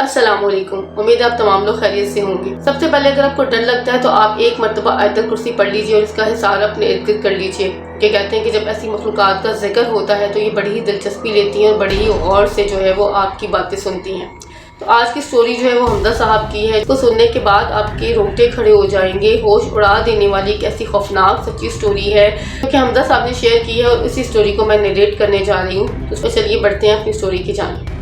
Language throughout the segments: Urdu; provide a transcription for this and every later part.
السلام علیکم، امید ہے آپ تمام لوگ خیریت سے ہوں گے۔ سب سے پہلے اگر آپ کو ڈر لگتا ہے تو آپ ایک مرتبہ آیت الکرسی پڑھ لیجئے اور اس کا حصار اپنے ارد گرد کر لیجئے۔ کہ کہتے ہیں کہ جب ایسی مخلوقات کا ذکر ہوتا ہے تو یہ بڑی ہی دلچسپی لیتی ہیں اور بڑی ہی غور سے جو ہے وہ آپ کی باتیں سنتی ہیں۔ تو آج کی سٹوری جو ہے وہ حمزہ صاحب کی ہے۔ اس کو سننے کے بعد آپ کے رونگٹے کھڑے ہو جائیں گے۔ ہوش اڑا دینے والی ایک ایسی خوفناک سچی سٹوری ہے کہ حمزہ صاحب نے شیئر کی ہے اور اسی سٹوری کو میں نیریٹ کرنے جا رہی ہوں۔ تو اس پہ چلیے بڑھتے ہیں اپنی سٹوری کی جانب۔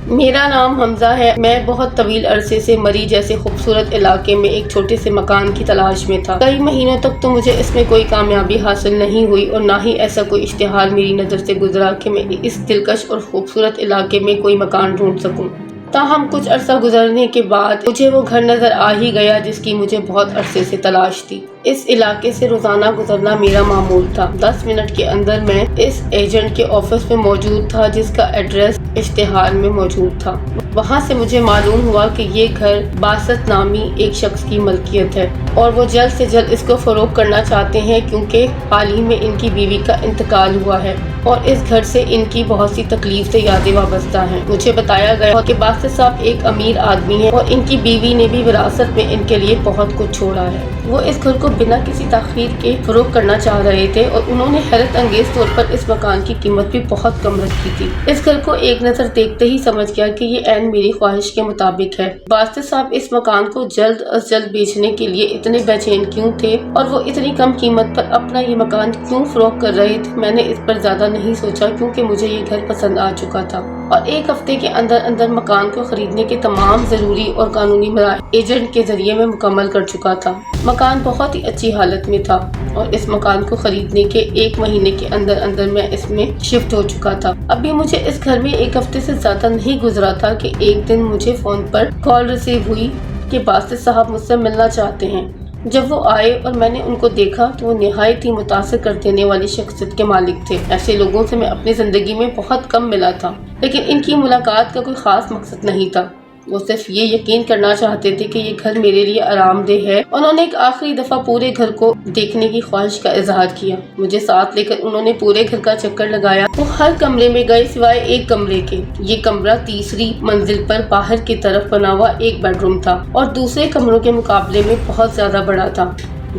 میرا نام حمزہ ہے۔ میں بہت طویل عرصے سے مری جیسے خوبصورت علاقے میں ایک چھوٹے سے مکان کی تلاش میں تھا۔ کئی مہینوں تک تو مجھے اس میں کوئی کامیابی حاصل نہیں ہوئی اور نہ ہی ایسا کوئی اشتہار میری نظر سے گزرا کہ میں اس دلکش اور خوبصورت علاقے میں کوئی مکان ڈھونڈ سکوں۔ تاہم کچھ عرصہ گزرنے کے بعد مجھے وہ گھر نظر آ ہی گیا جس کی مجھے بہت عرصے سے تلاش تھی۔ اس علاقے سے روزانہ گزرنا میرا معمول تھا۔ 10 منٹ کے اندر میں اس ایجنٹ کے آفس میں موجود تھا جس کا ایڈریس اشتہار میں موجود تھا۔ وہاں سے مجھے معلوم ہوا کہ یہ گھر باسط نامی ایک شخص کی ملکیت ہے اور وہ جلد سے جلد اس کو فروخت کرنا چاہتے ہیں کیونکہ حال ہی میں ان کی بیوی کا انتقال ہوا ہے اور اس گھر سے ان کی بہت سی تکلیف سے یادیں وابستہ ہیں۔ مجھے بتایا گیا کہ باسط صاحب ایک امیر آدمی ہیں اور ان کی بیوی نے بھی وراثت میں ان کے لیے بہت کچھ چھوڑا ہے۔ وہ اس گھر کو بنا کسی تاخیر کے فروخت کرنا چاہ رہے تھے اور انہوں نے حیرت انگیز طور پر اس مکان کی قیمت بھی بہت کم رکھی تھی۔ اس گھر کو ایک نظر دیکھتے ہی سمجھ گیا کہ یہ عین میری خواہش کے مطابق ہے۔ باسط صاحب اس مکان کو جلد از جلد بیچنے کے لیے اتنے بے چین کیوں تھے اور وہ اتنی کم قیمت پر اپنا یہ مکان کیوں فروخت کر رہے تھے، میں نے اس پر زیادہ نہیں سوچا کیونکہ مجھے یہ گھر پسند آ چکا تھا اور ایک ہفتے کے اندر اندر مکان کو خریدنے کے تمام ضروری اور قانونی مراحل ایجنٹ کے ذریعے میں مکمل کر چکا تھا۔ مکان بہت ہی اچھی حالت میں تھا اور اس مکان کو خریدنے کے 1 مہینے کے اندر اندر میں اس میں شفٹ ہو چکا تھا۔ ابھی مجھے اس گھر میں 1 ہفتے سے زیادہ نہیں گزرا تھا کہ ایک دن مجھے فون پر کال ریسیو ہوئی کہ باسط صاحب مجھ سے ملنا چاہتے ہیں۔ جب وہ آئے اور میں نے ان کو دیکھا تو وہ نہایت ہی متاثر کر دینے والی شخصیت کے مالک تھے۔ ایسے لوگوں سے میں اپنی زندگی میں بہت کم ملا تھا لیکن ان کی ملاقات کا کوئی خاص مقصد نہیں تھا۔ وہ صرف یہ یقین کرنا چاہتے تھے کہ یہ گھر میرے لیے آرام دہ ہے۔ انہوں نے ایک آخری دفعہ پورے گھر کو دیکھنے کی خواہش کا اظہار کیا۔ مجھے ساتھ لے کر انہوں نے پورے گھر کا چکر لگایا۔ وہ ہر کمرے میں گئے سوائے ایک کمرے کے۔ یہ کمرہ تیسری منزل پر باہر کی طرف بنا ہوا ایک بیڈ روم تھا اور دوسرے کمروں کے مقابلے میں بہت زیادہ بڑا تھا۔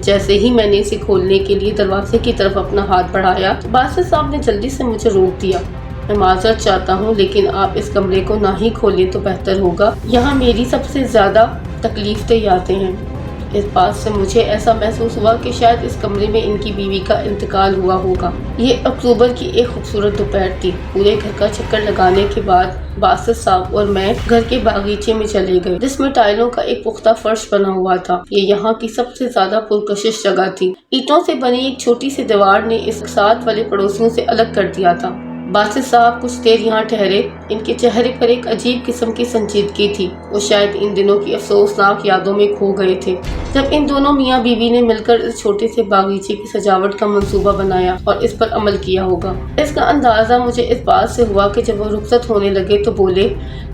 جیسے ہی میں نے اسے کھولنے کے لیے دروازے کی طرف اپنا ہاتھ بڑھایا تو باسط صاحب نے جلدی سے مجھے روک دیا۔ میں معذرت چاہتا ہوں لیکن آپ اس کمرے کو نہ ہی کھولیں تو بہتر ہوگا۔ یہاں میری سب سے زیادہ تکلیف دہ یادیں ہیں۔ اس بات سے مجھے ایسا محسوس ہوا کہ شاید اس کمرے میں ان کی بیوی کا انتقال ہوا ہوگا۔ یہ اکتوبر کی ایک خوبصورت دوپہر تھی۔ پورے گھر کا چکر لگانے کے بعد باسط صاحب اور میں گھر کے باغیچے میں چلے گئے جس میں ٹائلوں کا ایک پختہ فرش بنا ہوا تھا۔ یہ یہاں کی سب سے زیادہ پرکشش جگہ تھی۔ اینٹوں سے بنی ایک چھوٹی سی دیوار نے اس ساتھ والے پڑوسیوں سے الگ کر دیا تھا۔ باسط صاحب کچھ دیر یہاں ٹھہرے۔ ان کے چہرے پر ایک عجیب قسم کی سنجیدگی تھی۔ وہ شاید ان دنوں کی افسوسناک یادوں میں کھو گئے تھے جب ان دونوں میاں بیوی نے مل کر اس چھوٹے سے باغیچے کی سجاوٹ کا منصوبہ بنایا اور اس پر عمل کیا ہوگا۔ اس کا اندازہ مجھے اس بات سے ہوا کہ جب وہ رخصت ہونے لگے تو بولے،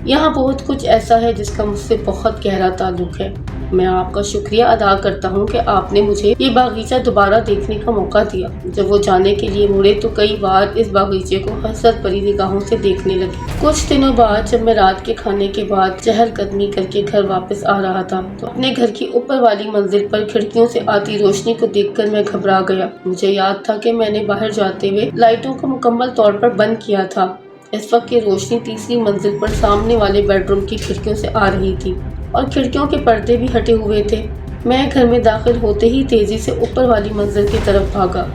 یہاں بہت کچھ ایسا ہے جس کا مجھ سے بہت گہرا تعلق ہے۔ میں آپ کا شکریہ ادا کرتا ہوں کہ آپ نے مجھے یہ باغیچہ دوبارہ دیکھنے کا موقع دیا۔ جب وہ جانے کے لیے مڑے تو کئی بار اس باغیچے کو حسرت بھری نگاہوں سے دیکھنے لگے۔ کچھ دنوں بعد جب میں رات کے کھانے کے بعد چہل قدمی کر کے گھر واپس آ رہا تھا تو اپنے گھر کی اوپر والی منزل پر کھڑکیوں سے آتی روشنی کو دیکھ کر میں گھبرا گیا۔ مجھے یاد تھا کہ میں نے باہر جاتے ہوئے لائٹوں کو مکمل طور پر بند کیا تھا۔ اس وقت یہ روشنی تیسری منزل پر سامنے والے بیڈ روم کی کھڑکیوں سے آ رہی تھی اور کھڑکیوں کے پردے بھی ہٹے ہوئے تھے۔ میں گھر میں داخل ہوتے ہی تیزی سے اوپر والی منزل کی طرف بھاگا۔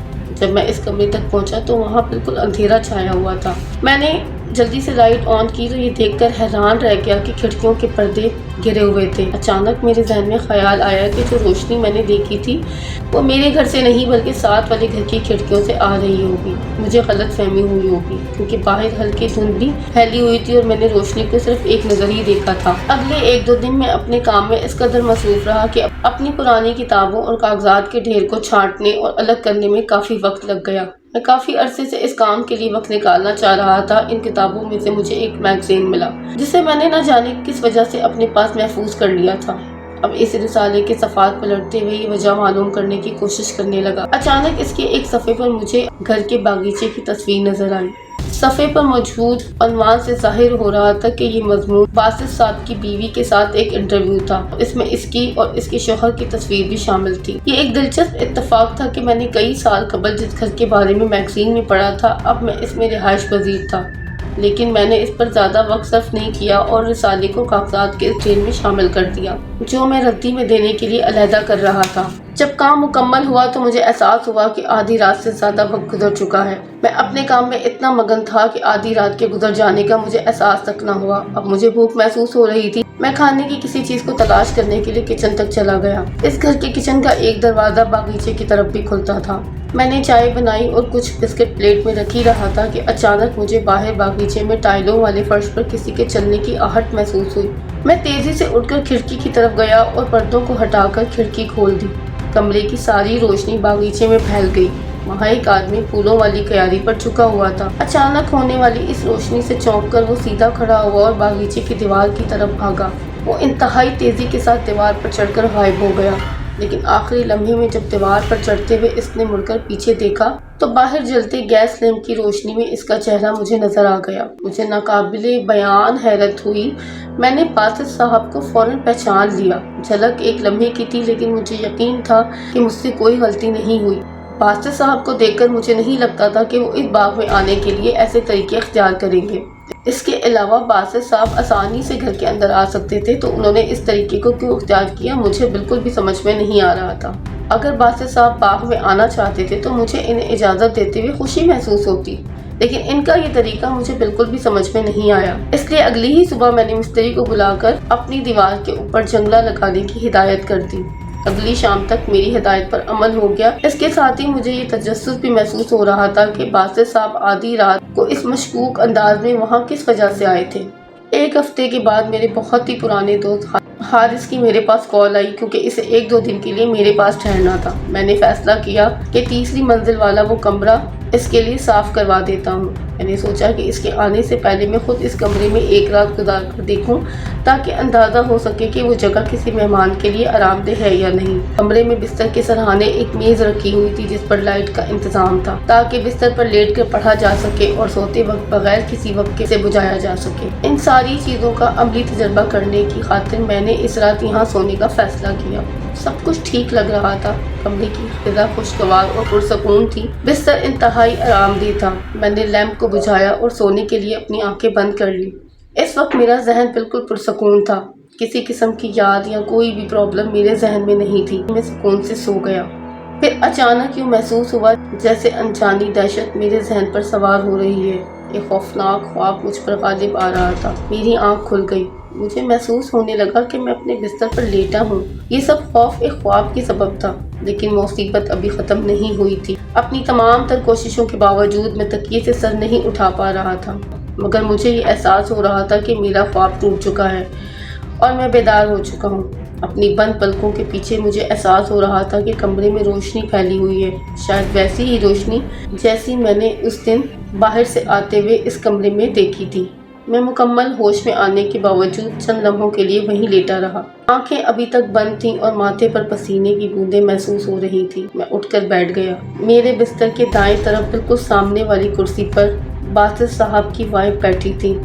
جب میں اس کمرے تک پہنچا تو وہاں بالکل اندھیرا چھایا ہوا تھا۔ میں نے جلدی سے لائٹ آن کی تو یہ دیکھ کر حیران رہ گیا کہ کھڑکیوں کے پردے گرے ہوئے تھے۔ اچانک میرے ذہن میں خیال آیا کہ جو روشنی میں نے دیکھی تھی وہ میرے گھر سے نہیں بلکہ ساتھ والے گھر کی کھڑکیوں سے آ رہی ہوگی۔ مجھے غلط فہمی ہوئی ہوگی کیونکہ باہر ہلکی دھند بھی پھیلی ہوئی تھی اور میں نے روشنی کو صرف ایک نظر ہی دیکھا تھا۔ اگلے 1-2 دن میں اپنے کام میں اس قدر مصروف رہا کہ اپنی پرانی کتابوں اور کاغذات کے ڈھیر کو چھانٹنے اور الگ کرنے میں کافی وقت لگ گیا۔ میں کافی عرصے سے اس کام کے لیے وقت نکالنا چاہ رہا تھا۔ ان کتابوں میں سے مجھے ایک میگزین ملا جسے میں نے نہ جانے کس وجہ سے اپنے پاس محفوظ کر لیا تھا۔ اب اس رسالے کے صفحات پلٹتے ہوئے یہ وجہ معلوم کرنے کی کوشش کرنے لگا۔ اچانک اس کے ایک صفحے پر مجھے گھر کے باغیچے کی تصویر نظر آئی۔ صفحے پر موجود عنوان سے ظاہر ہو رہا تھا کہ یہ مضمون باسط صاحب کی بیوی کے ساتھ ایک انٹرویو تھا۔ اس میں اس کی اور اس کے شوہر کی تصویر بھی شامل تھی۔ یہ ایک دلچسپ اتفاق تھا کہ میں نے کئی سال قبل جس گھر کے بارے میں میگزین میں پڑھا تھا اب میں اس میں رہائش پذیر تھا، لیکن میں نے اس پر زیادہ وقت صرف نہیں کیا اور رسالے کو کاغذات کے اس ڈھیر میں شامل کر دیا جو میں ردی میں دینے کے لیے علیحدہ کر رہا تھا۔ جب کام مکمل ہوا تو مجھے احساس ہوا کہ آدھی رات سے زیادہ وقت گزر چکا ہے۔ میں اپنے کام میں اتنا مگن تھا کہ آدھی رات کے گزر جانے کا مجھے احساس تک نہ ہوا۔ اب مجھے بھوک محسوس ہو رہی تھی۔ میں کھانے کی کسی چیز کو تلاش کرنے کے لیے کچن تک چلا گیا۔ اس گھر کے کچن کا ایک دروازہ باغیچے کی طرف بھی کھلتا تھا۔ میں نے چائے بنائی اور کچھ بسکٹ پلیٹ میں رکھی رہا تھا کہ اچانک مجھے باہر باغیچے میں ٹائلوں والے فرش پر کسی کے چلنے کی آہٹ محسوس ہوئی۔ میں تیزی سے اٹھ کر کھڑکی کی طرف گیا اور پردوں کو ہٹا کر کھڑکی کھول دی۔ کمرے کی ساری روشنی باغیچے میں پھیل گئی۔ وہاں ایک آدمی پھولوں والی کیاری پر جھکا ہوا تھا۔ اچانک ہونے والی اس روشنی سے چونک کر وہ سیدھا کھڑا ہوا اور باغیچے کی دیوار کی طرف بھاگا۔ وہ انتہائی تیزی کے ساتھ دیوار پر چڑھ کر غائب ہو گیا، لیکن آخری لمحے میں جب دیوار پر چڑھتے ہوئے اس نے مڑ کر پیچھے دیکھا تو باہر جلتے گیس لیمپ کی روشنی میں اس کا چہرہ مجھے نظر آ گیا۔ مجھے ناقابل بیان حیرت ہوئی۔ میں نے باسط صاحب کو فوراً پہچان لیا۔ جھلک ایک لمحے کی تھی، لیکن مجھے یقین تھا کہ مجھ سے کوئی غلطی نہیں ہوئی۔ باسط صاحب کو دیکھ کر مجھے نہیں لگتا تھا کہ وہ اس باغ میں آنے کے لیے ایسے طریقے اختیار کریں گے۔ اس کے علاوہ باسط صاحب آسانی سے گھر کے اندر آ سکتے تھے، تو انہوں نے اس طریقے کو کیوں اختیار کیا مجھے بالکل بھی سمجھ میں نہیں آ رہا تھا۔ اگر باسط صاحب باغ میں آنا چاہتے تھے تو مجھے انہیں اجازت دیتے ہوئے خوشی محسوس ہوتی، لیکن ان کا یہ طریقہ مجھے بالکل بھی سمجھ میں نہیں آیا۔ اس لیے اگلی ہی صبح میں نے مستری کو بلا کر اپنی دیوار کے اوپر جنگلہ لگانے کی ہدایت کر دی۔ اگلی شام تک میری ہدایت پر عمل ہو گیا۔ اس کے ساتھ ہی مجھے یہ تجسس بھی محسوس ہو رہا تھا کہ باسط صاحب آدھی رات کو اس مشکوک انداز میں وہاں کس وجہ سے آئے تھے۔ ایک ہفتے کے بعد میرے بہت ہی پرانے دوست حارث کی میرے پاس کال آئی، کیونکہ اسے 1-2 دن کے لیے میرے پاس ٹھہرنا تھا۔ میں نے فیصلہ کیا کہ تیسری منزل والا وہ کمرہ اس کے لیے صاف کروا دیتا ہوں۔ میں نے سوچا کہ اس کے آنے سے پہلے میں خود اس کمرے میں ایک رات گزار کر دیکھوں تاکہ اندازہ ہو سکے کہ وہ جگہ کسی مہمان کے لیے آرام دہ ہے یا نہیں۔ کمرے میں بستر کے سرہانے ایک میز رکھی ہوئی تھی جس پر لائٹ کا انتظام تھا تاکہ بستر پر لیٹ کر پڑھا جا سکے اور سوتے وقت بغیر کسی وقت سے بجھایا جا سکے۔ ان ساری چیزوں کا عملی تجربہ کرنے کی خاطر میں نے اس رات یہاں سونے کا فیصلہ کیا۔ سب کچھ ٹھیک لگ رہا تھا۔ کمرے کی فضا خوشگوار اور پرسکون تھی۔ بستر انتہائی آرام دہ تھا۔ میں نے لیمپ کو بجھایا اور سونے کے لیے اپنی آنکھیں بند کر لی۔ اس وقت میرا ذہن بالکل پرسکون تھا۔ کسی قسم کی یاد یا کوئی بھی پرابلم میرے ذہن میں نہیں تھی۔ میں سکون سے سو گیا۔ پھر اچانک یوں محسوس ہوا جیسے انجانی دہشت میرے ذہن پر سوار ہو رہی ہے۔ ایک خوفناک خواب مجھ پر غالب آ رہا تھا۔ میری آنکھ کھل گئی۔ مجھے محسوس ہونے لگا کہ میں اپنے بستر پر لیٹا ہوں۔ یہ سب خوف ایک خواب کی سبب تھا، لیکن مصیبت ابھی ختم نہیں ہوئی تھی۔ اپنی تمام تر کوششوں کے باوجود میں تکیے سے سر نہیں اٹھا پا رہا تھا، مگر مجھے یہ احساس ہو رہا تھا کہ میرا خواب ٹوٹ چکا ہے اور میں بیدار ہو چکا ہوں۔ اپنی بند پلکوں کے پیچھے مجھے احساس ہو رہا تھا کہ کمرے میں روشنی پھیلی ہوئی ہے، شاید ویسی ہی روشنی جیسی میں نے اس دن باہر سے آتے ہوئے اس کمرے میں دیکھی تھی۔ میں مکمل ہوش میں آنے کے باوجود چند لمحوں کے لیے وہیں لیٹا رہا۔ آنکھیں ابھی تک بند تھیں اور ماتھے پر پسینے کی بوندیں محسوس ہو رہی تھیں۔ میں اٹھ کر بیٹھ گیا۔ میرے بستر کے دائیں طرف بالکل سامنے والی کرسی پر باسط صاحب کی وائف بیٹھی تھی۔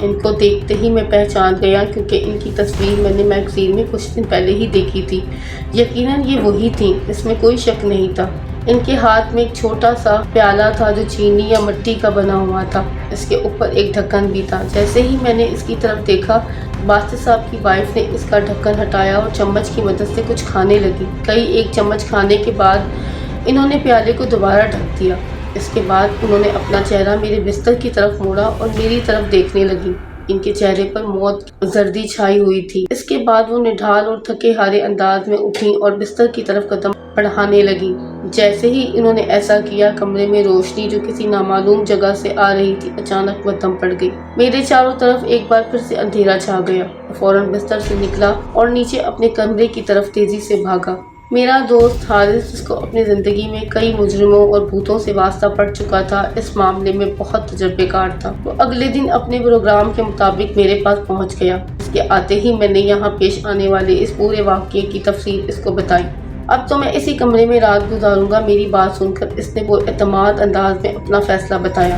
ان کو دیکھتے ہی میں پہچان گیا، کیونکہ ان کی تصویر میں نے میگزین میں کچھ دن پہلے ہی دیکھی تھی۔ یقیناً یہ وہی تھیں، اس میں کوئی شک نہیں تھا۔ ان کے ہاتھ میں ایک چھوٹا سا پیالہ تھا جو چینی یا مٹی کا بنا ہوا تھا۔ اس کے اوپر ایک ڈھکن بھی تھا۔ جیسے ہی میں نے اس کی طرف دیکھا، باسط صاحب کی وائف نے اس کا ڈھکن ہٹایا اور چمچ کی مدد سے کچھ کھانے لگی۔ ایک چمچ کھانے کے بعد انہوں نے پیالے کو دوبارہ ڈھک دیا۔ اس کے بعد انہوں نے اپنا چہرہ میرے بستر کی طرف موڑا اور میری طرف دیکھنے لگی۔ ان کے چہرے پر موت کی زردی چھائی ہوئی تھی۔ اس کے بعد وہ نڈھال اور تھکے ہارے انداز میں اٹھیں اور بستر کی طرف قدم بڑھانے لگیں۔ جیسے ہی انہوں نے ایسا کیا، کمرے میں روشنی جو کسی نامعلوم جگہ سے آ رہی تھی اچانک مدھم پڑ گئی۔ میرے چاروں طرف ایک بار پھر سے اندھیرا چھا گیا۔ فوراً بستر سے نکلا اور نیچے اپنے کمرے کی طرف تیزی سے بھاگا۔ میرا دوست حارث، جس کو اپنی زندگی میں کئی مجرموں اور بھوتوں سے واسطہ پڑ چکا تھا، اس معاملے میں بہت تجربے کار تھا۔ وہ اگلے دن اپنے پروگرام کے مطابق میرے پاس پہنچ گیا۔ اس کے آتے ہی میں نے یہاں پیش آنے والے اس پورے واقعے کی تفصیل اس کو بتائی۔ اب تو میں اسی کمرے میں رات گزاروں گا۔ میری بات سن کر اس نے وہ اعتماد انداز میں اپنا فیصلہ بتایا۔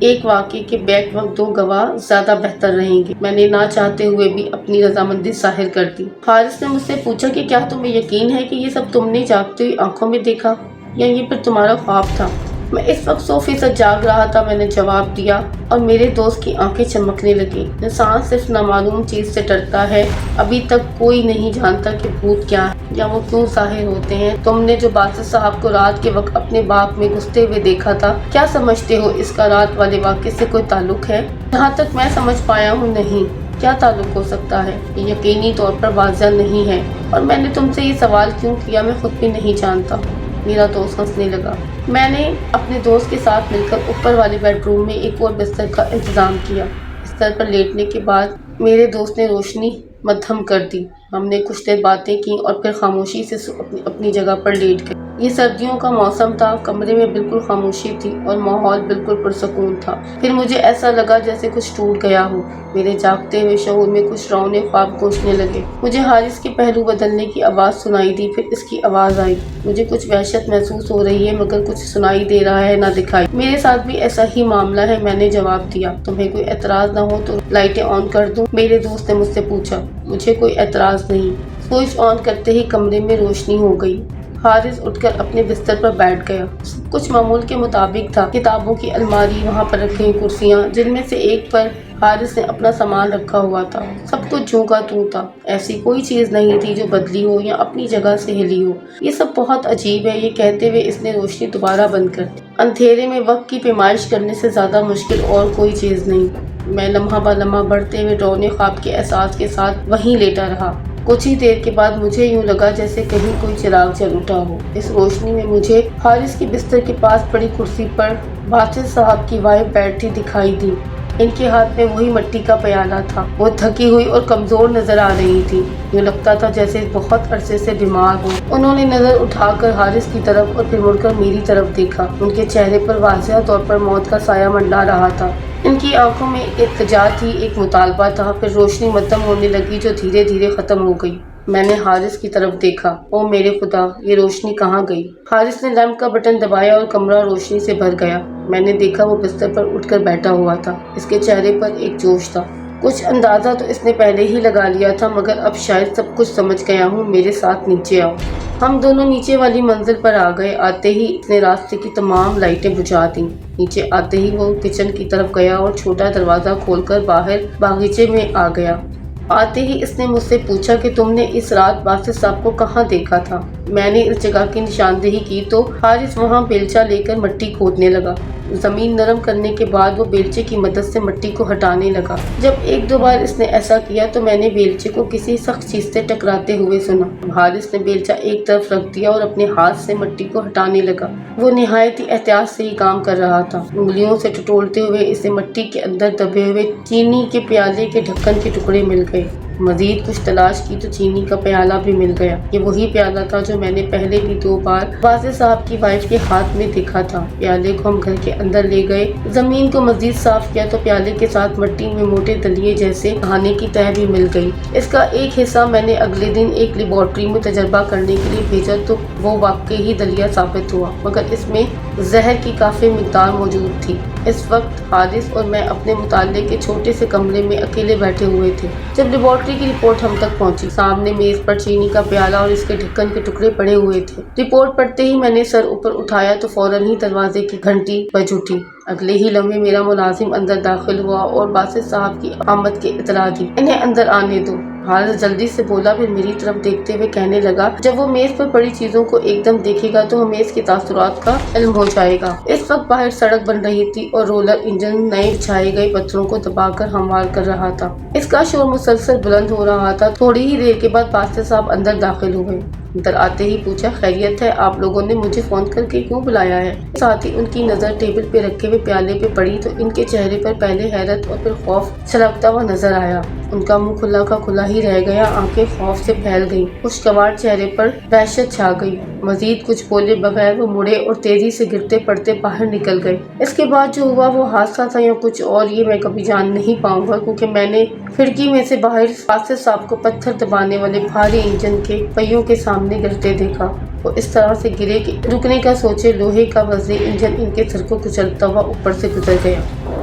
ایک واقعے کے بیک وقت دو گواہ زیادہ بہتر رہیں گے۔ میں نے نہ چاہتے ہوئے بھی اپنی رضامندی ظاہر کر دی۔ حارث نے مجھ سے پوچھا کہ کیا تمہیں یقین ہے کہ یہ سب تم نے جاگتی ہوئی آنکھوں میں دیکھا یا یہ پھر تمہارا خواب تھا؟ میں اس وقت 100% جاگ رہا تھا، میں نے جواب دیا، اور میرے دوست کی آنکھیں چمکنے لگیں۔ انسان صرف نامعلوم چیز سے ڈرتا ہے، ابھی تک کوئی نہیں جانتا کہ بھوت کیا ہے یا وہ کیوں ظاہر ہوتے ہیں۔ تم نے جو باسط صاحب کو رات کے وقت اپنے باغ میں گھستے ہوئے دیکھا تھا، کیا سمجھتے ہو اس کا رات والے واقعے سے کوئی تعلق ہے؟ جہاں تک میں سمجھ پایا ہوں نہیں۔ کیا تعلق ہو سکتا ہے؟ یہ یقینی طور پر واضح نہیں ہے، اور میں نے تم سے یہ سوال کیوں کیا میں خود بھی نہیں جانتا۔ میرا دوست ہنسنے لگا۔ میں نے اپنے دوست کے ساتھ مل کر اوپر والے بیڈ روم میں ایک اور بستر کا انتظام کیا۔ بستر پر لیٹنے کے بعد میرے دوست نے روشنی مدھم کر دی۔ ہم نے کچھ دیر باتیں کی اور پھر خاموشی سے اپنی جگہ پر لیٹ گئے۔ یہ سردیوں کا موسم تھا، کمرے میں بالکل خاموشی تھی اور ماحول بالکل پرسکون تھا۔ پھر مجھے ایسا لگا جیسے کچھ ٹوٹ گیا ہو۔ میرے جاگتے ہوئے شعور میں کچھ رونے خواب گونجنے لگے۔ مجھے حارث کے پہلو بدلنے کی آواز سنائی دی، پھر اس کی آواز آئی۔ مجھے کچھ وحشت محسوس ہو رہی ہے مگر کچھ سنائی دے رہا ہے نہ دکھائی۔ میرے ساتھ بھی ایسا ہی معاملہ ہے، میں نے جواب دیا۔ تمہیں کوئی اعتراض نہ ہو تو لائٹیں آن کر دوں؟ میرے دوست نے مجھ سے پوچھا۔ مجھے کوئی اعتراض نہیں۔ سوئچ آن کرتے ہی کمرے میں روشنی ہو گئی۔ حارث اٹھ کر اپنے بستر پر بیٹھ گیا۔ سب کچھ معمول کے مطابق تھا۔ کتابوں کی الماری، وہاں پر رکھی ہوئی کرسیاں جن میں سے ایک پر حارث نے اپنا سامان رکھا ہوا تھا، سب کچھ جوں کا توں تھا۔ ایسی کوئی چیز نہیں تھی جو بدلی ہو یا اپنی جگہ سے ہلی ہو۔ یہ سب بہت عجیب ہے، یہ کہتے ہوئے اس نے روشنی دوبارہ بند کر دی۔ اندھیرے میں وقت کی پیمائش کرنے سے زیادہ مشکل اور کوئی چیز نہیں۔ میں لمحہ بہ لمحہ بڑھتے ہوئے ڈراؤنے خواب کے احساس کے ساتھ وہیں لیٹا رہا۔ کچھ ہی دیر کے بعد مجھے یوں لگا جیسے کہیں کوئی چراغ جل اٹھا ہو۔ اس روشنی میں مجھے حارث کی بستر کے پاس پڑی کرسی پر باسط صاحب کی وائف بیٹھی دکھائی دی۔ ان کے ہاتھ میں وہی مٹی کا پیالہ تھا۔ وہ تھکی ہوئی اور کمزور نظر آ رہی تھی، یوں لگتا تھا جیسے بہت عرصے سے بیمار ہو۔ انہوں نے نظر اٹھا کر حارث کی طرف اور پھر مڑ کر میری طرف دیکھا۔ ان کے چہرے پر واضح طور پر موت کا سایہ منڈلا رہا تھا۔ ان کی آنکھوں میں ایک التجا تھی، ایک مطالبہ تھا۔ پھر روشنی مدھم ہونے لگی جو دھیرے دھیرے ختم ہو گئی۔ میں نے حارث کی طرف دیکھا۔ او میرے خدا، یہ روشنی کہاں گئی؟ حارث نے لیمپ کا بٹن دبایا اور کمرہ روشنی سے بھر گیا۔ میں نے دیکھا وہ بستر پر اٹھ کر بیٹھا ہوا تھا۔ اس کے چہرے پر ایک جوش تھا۔ کچھ اندازہ تو اس نے پہلے ہی لگا لیا تھا مگر اب شاید سب کچھ سمجھ گیا ہوں۔ میرے ساتھ نیچے آؤ۔ ہم دونوں نیچے والی منزل پر آ گئے۔ آتے ہی اس نے راستے کی تمام لائٹیں بجھا دیں۔ نیچے آتے ہی وہ کچن کی طرف گیا اور چھوٹا دروازہ کھول کر باہر باغیچے میں آ گیا۔ آتے ہی اس نے مجھ سے پوچھا کہ تم نے اس رات باسط صاحب کو کہاں دیکھا تھا؟ میں نے اس جگہ کی نشاندہی کی تو حارث وہاں بیلچہ لے کر مٹی کھودنے لگا۔ زمین نرم کرنے کے بعد وہ بیلچے کی مدد سے مٹی کو ہٹانے لگا۔ جب ایک دو بار اس نے ایسا کیا تو میں نے بیلچے کو کسی سخت چیز سے ٹکراتے ہوئے سنا۔ حارث نے بیلچہ ایک طرف رکھ دیا اور اپنے ہاتھ سے مٹی کو ہٹانے لگا۔ وہ نہایت ہی احتیاط سے ہی کام کر رہا تھا۔ انگلیوں سے ٹٹولتے ہوئے اسے مٹی کے اندر دبے ہوئے چینی کے پیالے کے ڈھکن کے ٹکڑے مل گئے۔ مزید کچھ تلاش کی تو چینی کا پیالہ بھی مل گیا۔ یہ وہی پیالہ تھا جو میں نے پہلے بھی 2 بار باسط صاحب کی وائف کے ہاتھ میں دیکھا تھا۔ پیالے کو ہم گھر کے اندر لے گئے، زمین کو مزید صاف کیا تو پیالے کے ساتھ مٹی میں موٹے دلیے جیسے کھانے کی تہ بھی مل گئی۔ اس کا ایک حصہ میں نے اگلے دن ایک لیبارٹری میں تجربہ کرنے کے لیے بھیجا تو وہ واقعی ہی دلیا ثابت ہوا مگر اس میں زہر کی کافی مقدار موجود تھی۔ اس وقت حارث اور میں اپنے مطالعے کے چھوٹے سے کمرے میں اکیلے بیٹھے ہوئے تھے جب لیبارٹری کی رپورٹ ہم تک پہنچی۔ سامنے میز پر چینی کا پیالہ اور اس کے ڈھکن کے ٹکڑے پڑے ہوئے تھے۔ رپورٹ پڑھتے ہی میں نے سر اوپر اٹھایا تو فوراً ہی دروازے کی گھنٹی بج اٹھی۔ اگلے ہی لمحے میرا ملازم اندر داخل ہوا اور باسط صاحب کی آمد کی اطلاع دی۔ انہیں اندر آنے دو، حارث جلدی سے بولا، پھر میری طرف دیکھتے ہوئے کہنے لگا، جب وہ میز پر پڑی چیزوں کو ایک دم دیکھے گا تو ہمیں اس کے تاثرات کا علم ہو جائے گا۔ اس وقت باہر سڑک بن رہی تھی اور رولر انجن نئے بچھائے گئے پتھروں کو دبا کر ہموار کر رہا تھا۔ اس کا شور مسلسل بلند ہو رہا تھا۔ تھوڑی ہی دیر کے بعد باسط صاحب اندر داخل ہوئے۔ اندر آتے ہی پوچھا، خیریت ہے؟ آپ لوگوں نے مجھے فون کر کے کیوں بلایا ہے؟ ساتھ ہی ان کی نظر ٹیبل پہ رکھے ہوئے پیالے پہ پڑی تو ان کے چہرے پر پہلے حیرت اور پھر خوف چھلکتا ہوا نظر آیا۔ ان کا منہ کھلا کا کھلا ہی رہ گیا، آنکھیں خوف سے پھیل گئیں، خوشگوار چہرے پر وحشت چھا گئی۔ مزید کچھ بولے بغیر وہ مڑے اور تیزی سے گرتے پڑتے باہر نکل گئے۔ اس کے بعد جو ہوا وہ حادثہ تھا یا کچھ اور، یہ میں کبھی جان نہیں پاؤں گا، کیونکہ میں نے کھڑکی میں سے باہر فاسد صاحب کو پتھر دبانے والے بھاری انجن کے پہیوں کے سامنے گرتے دیکھا۔ وہ اس طرح سے گرے کہ رکنے کا سوچے، لوہے کا وزنی انجن ان کے سر کو کچلتا ہوا اوپر سے گزر گیا۔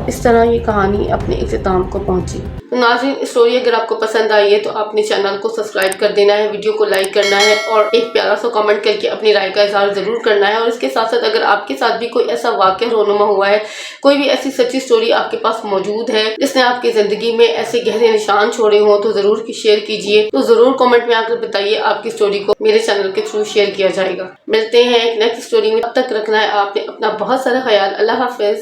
اس طرح یہ کہانی اپنے اختتام کو پہنچی۔ ناظرین، اسٹوری اگر آپ کو پسند آئی ہے تو آپ نے چینل کو سبسکرائب کر دینا ہے، ویڈیو کو لائک کرنا ہے اور ایک پیارا سا کامنٹ کر کے اپنی رائے کا اظہار ضرور کرنا ہے۔ اور اس کے ساتھ ساتھ اگر آپ کے ساتھ بھی کوئی ایسا واقعہ رونما ہوا ہے، کوئی بھی ایسی سچی اسٹوری آپ کے پاس موجود ہے جس نے آپ کی زندگی میں ایسے گہرے نشان چھوڑے ہوں، تو ضرور شیئر کیجیے، تو ضرور کامنٹ میں آ کر بتائیے، آپ کی اسٹوری کو میرے چینل کے تھرو شیئر کیا جائے گا۔ ملتے ہیں ایک نیکسٹ اسٹوری میں، تب تک رکھنا ہے آپ نے اپنا بہت سارا خیال۔ اللہ حافظ۔